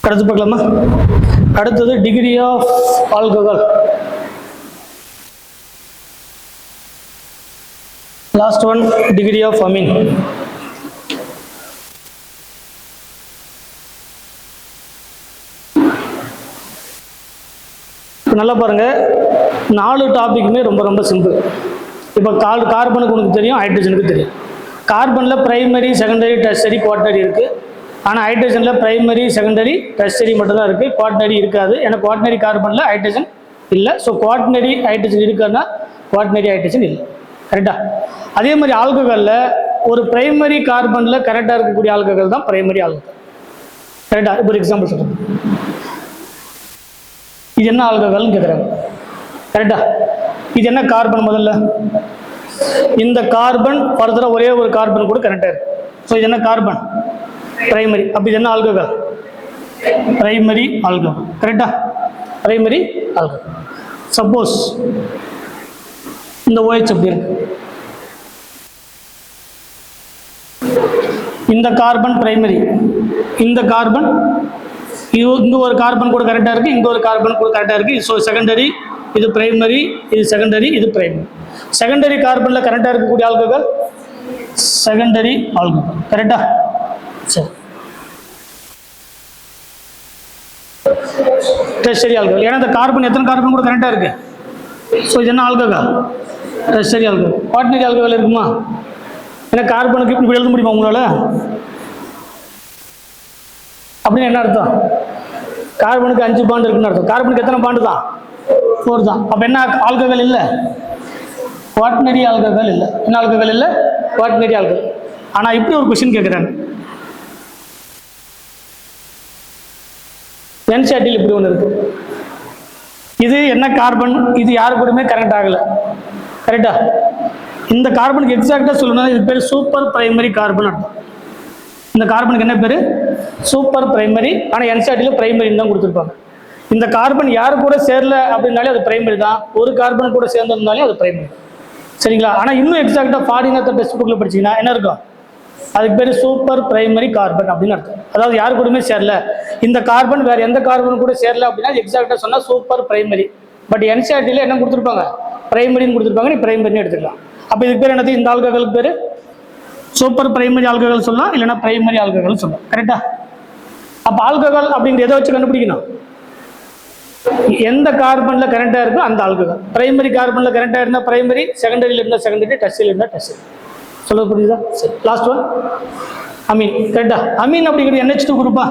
அடுத்து பார்க்கலாமா? அடுத்தது degree of alcohol. Last one degree of amine. நல்லா பாருங்க, 4 டாபிக்குமே ரொம்ப ரொம்ப சிம்பிள். இப்போ கார்பனுக்கு உனக்கு தெரியும், ஹைட்ரஜனுக்கு தெரியும். கார்பனில் பிரைமரி, செகண்டரி, டெர்ஷரி, குவாட்டர்னரி இருக்குது. ஆனால் ஹைட்ரஜனில் பிரைமரி, செகண்டரி, டெர்ஷரி மட்டும்தான் இருக்குது, குவாட்டர்னரி இருக்காது. ஏன்னா குவாட்டர்னரி கார்பனில் ஹைட்ரஜன் இல்லை. ஸோ குவாட்டர்னரி ஹைட்ரஜன் இருக்குன்னா குவாட்டர்னரி ஹைட்ரஜன் இல்லை. கரெக்டாக? அதே மாதிரி ஆல்கஹாலில் ஒரு பிரைமரி கார்பனில் கரெக்டாக இருக்கக்கூடிய ஆல்கஹால் தான் பிரைமரி ஆல்கஹால். கரெக்டாக? இப்போ ஒரு எக்ஸாம்பிள் சொல்கிறேன். இது என்ன ஆல்கஹால்னு கேட்குறாங்க. கரெக்டா? இது என்ன கார்பன்? முதல்ல இந்த கார்பன் ஃபர்தராக ஒரே ஒரு கார்பன் கூட கரெக்டாக இருக்கு. ஸோ இது என்ன கார்பன்? பிரைமரி. அப்போ இது என்ன ஆல்கஹால்? Primary alcohol. கரெக்டா? Primary alcohol. சப்போஸ் இந்த OH அப்படி இருக்கு, இந்த கார்பன் பிரைமரி, இந்த கார்பன் இங்க ஒரு கார்பன் கூட கரெக்டாக இருக்குது, இங்கே ஒரு கார்பன் கூட கரெக்டாக இருக்குது. ஸோ செகண்டரி, இது பிரைமரி, இது செகண்டரி, இது பிரைமரி. செகண்டரி கார்பனில் கரெக்டாக இருக்கக்கூடிய ஆல்கஹால் செகண்டரி ஆல்கஹால். கரெக்டா? சரி. Tertiary alcohol. ஏன்னா இந்த கார்பன் எத்தனை கார்பன் கூட கரெக்டாக இருக்கு. ஸோ இது என்ன alcohol? Tertiary alcohol. Quaternary alcohol இருக்குமா? ஏன்னா கார்பனுக்கு இப்படி எழுத முடியுமா உங்களால்? அப்படின்னு என்ன அர்த்தம்? கார்பனுக்கு 5 பாண்டு இருக்குன்னு அர்த்தம். கார்பனுக்கு எத்தனை பாண்டு தான்? 4 தான். அப்போ என்ன ஆல்கஹால் இல்லை? குவாட்டர்னரி ஆல்கஹால் இல்லை. என்ன ஆல்கஹால் இல்லை? Quaternary alcohol. ஆனால் இப்படி ஒரு கொஸ்டின் கேட்குறாங்க. என்சிஆர்டியில் இப்படி ஒன்று இருக்கு. இது என்ன கார்பன்? இது யாரு கூடமே கனெக்ட் ஆகலை. கரெக்டா? இந்த கார்பனுக்கு எக்ஸாக்டாக சொல்லணும்னா இது பேர் சூப்பர் பிரைமரி கார்பன் அர்த்தம். இந்த கார்பனுக்கு என்ன பேர்? Super primary. ஆனால் என்சிஆர்டியில் பிரைமரின்னு தான் கொடுத்துருப்பாங்க. இந்த கார்பன் யாரு கூட சேரல அப்படின்னாலே அது பிரைமரி தான். ஒரு கார்பன் கூட சேர்ந்திருந்தாலே அது பிரைமரி. சரிங்களா? ஆனால் இன்னும் எக்ஸாக்டாக ஃபாரினத்தை டெக்ஸ்ட் புக்கில் படிச்சிங்கன்னா என்ன இருக்கும்? அதுக்கு பேர் சூப்பர் பிரைமரி கார்பன் அப்படின்னு அர்த்தம். அதாவது யாரு கூடமே சேரல, இந்த கார்பன் வேற எந்த கார்பன் கூட சேரல அப்படின்னா எக்ஸாக்டாக சொன்னால் சூப்பர் பிரைமரி. பட் என்சிஆர்டியில் என்ன கொடுத்துருப்பாங்க? பிரைமரின்னு கொடுத்துருப்பாங்க. நீ பிரைமரின்னு எடுத்துக்கலாம். அப்போ இதுக்கு பேர் என்னது? இந்த ஆல்கஹாலுக்கு பேர் சூப்பர் பிரைமரி ஆல்கஹால் சொல்லலாம், இல்லைன்னா பிரைமரி ஆல்கஹால் சொல்லலாம். கரெக்டா? அப்போ ஆல்கஹால் அப்படிங்கிற எதை வச்சு கண்டுபிடிக்கணும்? எந்த கார்பன்ல கரெக்டா இருக்கோ அந்த ஆல்கஹால். பிரைமரி கார்பன்ல கரெக்டா இருந்தா பிரைமரி, செகண்டரியில் இருந்தா செகண்டரி, டெர்ஷரியில் இருந்தா டெர்ஷரி. சொல்ல புரியுதா? சரி. Last one amine. கரெக்டா? அமீன் அப்படிங்கிறது NH2 குரூப்பா?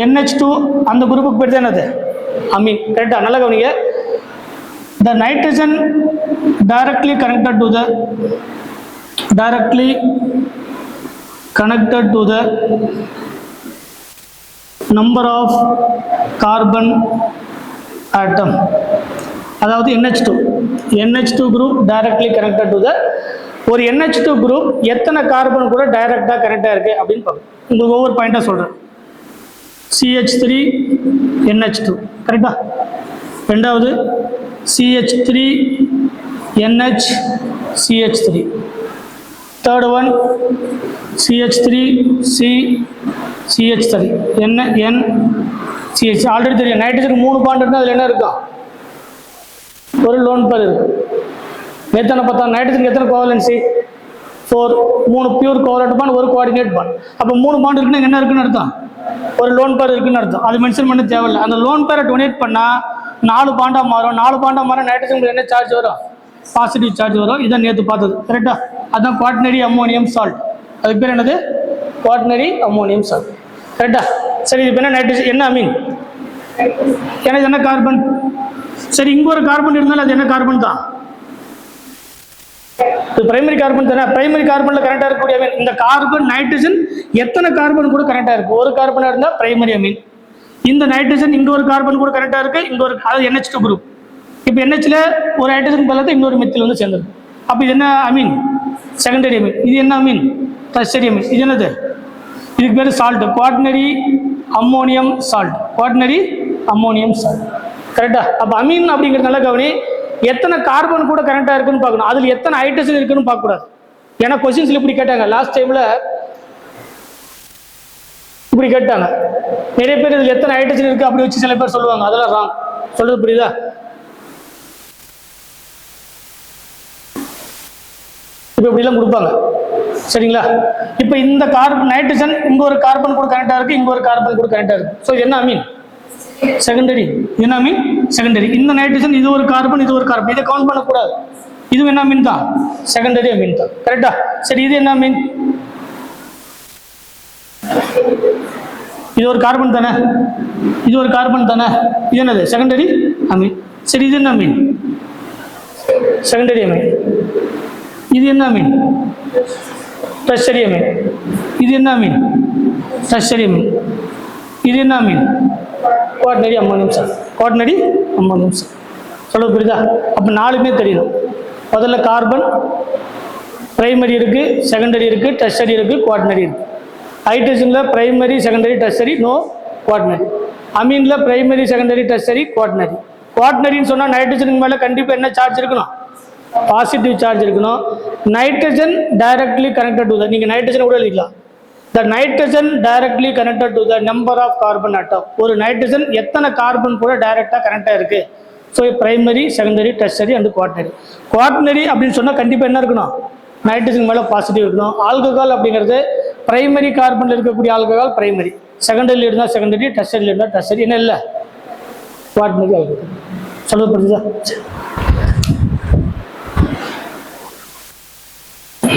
NH2 அந்த குரூப்புக்கு பேர் தான் என்னது? அமீன். கரெக்டா? நல்லா கவனிங்க. The nitrogen directly connected to the number of carbon atom. அதாவது NH2 group directly connected to the ஒரு NH2 group எத்தனை கார்பன் கூட டைரக்டாக கனெக்டாக இருக்கு அப்படின்னு பார்க்கணும். உங்களுக்கு ஒவ்வொரு பாயிண்டாக சொல்கிறேன். CH3 NH2 கரெக்டா? ரெண்டாவது CH3 NH CH3. Third one CH3 C CH3 N CH. Already தெரியும் நைட்ரஜனுக்கு 3 பாண்ட் இருந்தால் அதில் என்ன இருக்கும்? ஒரு லோன் பேர் இருக்கு. எத்தனை பார்த்தா நைட்ரஜனுக்கு எத்தனை கோவலன்சி? 4. 3 பியூர் கோவலண்ட் பாண்ட், ஒரு கோஆர்டினேட் பாண்ட். அப்போ 3 பாண்ட் இருக்குன்னு என்ன இருக்குன்னு அர்த்தம்? ஒரு லோன் பேர் இருக்குன்னு அர்த்தம். அது மென்ஷன் பண்ண தேவையில்லை. அந்த லோன் பேரை டொனேட் பண்ணால் 4 பாண்டாக மாறும். 4 பாண்டாக மாற நைட்ரஜனுக்கு என்ன சார்ஜ் வரும்? பாசிட்டிவ் சார்ஜ் வரும். இதை நேற்று பார்த்தது. கரெக்டா? அதுதான் குவாட்டர்னரி அம்மோனியம் சால்ட். அதுக்கு பேர் என்னது? Quaternary ammonium salt. கரெக்டா? சரி. இப்போ என்ன நைட்ரஜன்? என்ன அமீன்? ஏன்னா இது என்ன கார்பன்? சரி, இங்கே ஒரு கார்பன் இருந்தாலும் அது என்ன கார்பன் தான்? இது பிரைமரி கார்பன் தானே. பிரைமரி கார்பன்ல கரெக்டாக இருக்கக்கூடிய அமீன். இந்த கார்பன் நைட்ரஜன் எத்தனை கார்பன் கூட கரெக்டாக இருக்கு? ஒரு கார்பனாக இருந்தால் பிரைமரி அமீன். இந்த நைட்ரஜன் இங்கே ஒரு கார்பன் கூட கரெக்டாக இருக்கு, இங்கே ஒரு, அதாவது NH2 குரூப். இப்போ NHல ஒரு ஹைட்ரஜன் பதிலாக இன்னொரு மெத்தில் வந்து சேர்ந்துருக்கு. அப்போ இது என்ன அமீன்? செகண்டரி அமீன். இது என்ன அமீன்? Tertiary amine. இது என்னது? இதுக்கு பேர் salt. Quaternary ammonium salt. Quaternary ammonium salt. கரெக்டா? அப்போ அமீன் அப்படிங்கிறது நல்லா கவனி. எத்தனை கார்பன் கூட கரெக்டாக இருக்குன்னு பார்க்கணும். அதில் எத்தனை ஹைட்ரஜன் இருக்குன்னு பார்க்கக்கூடாது. ஏன்னா கொஸ்டின்ஸ்ல இப்படி கேட்டாங்க லாஸ்ட் டைம்ல. இப்படி கேட்டாங்க. நிறைய பேர் இதில் எத்தனை ஹைட்ரஜன் இருக்குது அப்படி வச்சு சில பேர் சொல்லுவாங்க, அதெல்லாம் ராங். சொல்றது புரியுதா? இப்போ இப்படிலாம் கொடுப்பாங்க, சரிங்களா? இப்போ இந்த கார்பன் நைட்ரஜன் இங்கே ஒரு கார்பன் கூட கனெக்டாக இருக்குது, இங்கே ஒரு கார்பன் கூட கனெக்டாக இருக்குது. ஸோ என்ன அமீன்? செகண்டரி. என்ன அமீன்? செகண்டரி. இந்த நைட்ரஜன் இது ஒரு கார்பன், இது ஒரு கார்பன், இதை கவுண்ட் பண்ணக்கூடாது. இது என்ன அமீன் தான்? செகண்டரி அமீன் தான். கரெக்டா? சரி, இது என்ன அமீன்? இது ஒரு கார்பன் தானே, இது ஒரு கார்பன் தானே, இது என்னது? செகண்டரி அமீன். சரி, இது என்ன அமீன்? செகண்டரி அமீன். இது என்ன அமீன்? Tertiary amine. இது என்ன அமீன்? Tertiary amine. இது என்ன amine? Quaternary ammonium salt. Quaternary ammonium salt. சொல்ல புரியுதா? அப்போ 4மே தெரியணும். முதல்ல கார்பன் பிரைமரி இருக்கு, செகண்டரி இருக்கு, டெர்ஷரி இருக்கு, குவாட்டர்னரி இருக்கு. ஹைட்ரஜனில் primary, secondary, tertiary, no quaternary. அமீனில் பிரைமரி, செகண்டரி, டெர்ஷரி, குவாட்டர்னரி. குவாட்டர்னரின்னு சொன்னால் நைட்ரஜனுக்கு மேலே கண்டிப்பாக என்ன சார்ஜ் இருக்கணும்? பாசிட்டிவ் சார்ஜ் இருக்கணும். Nitrogen directly connected to the, நீங்கள் நைட்ரஜன் கூட எழுதிக்கலாம். The nitrogen directly connected to the number of carbon atom. ஒரு நைட்ரஜன் எத்தனை கார்பன் கூட டைரக்டாக கனெக்டாக இருக்கு. So primary, secondary, tertiary and quaternary. Quaternary அப்படின்னு சொன்னால் கண்டிப்பாக என்ன இருக்கணும்? நைட்ரஜன் மேலே பாசிட்டிவ் இருக்கணும். ஆல்கஹால் அப்படிங்கிறது பிரைமரி கார்பனில் இருக்கக்கூடிய ஆல்கஹால் பிரைமரி, செகண்டரியில் இருந்தால் செகண்டரி, டெர்ஷரியில் இருந்தால் டெர்ஷரி. என்ன இல்லை? Quaternary alcohol. சொல்ல புரியுதா?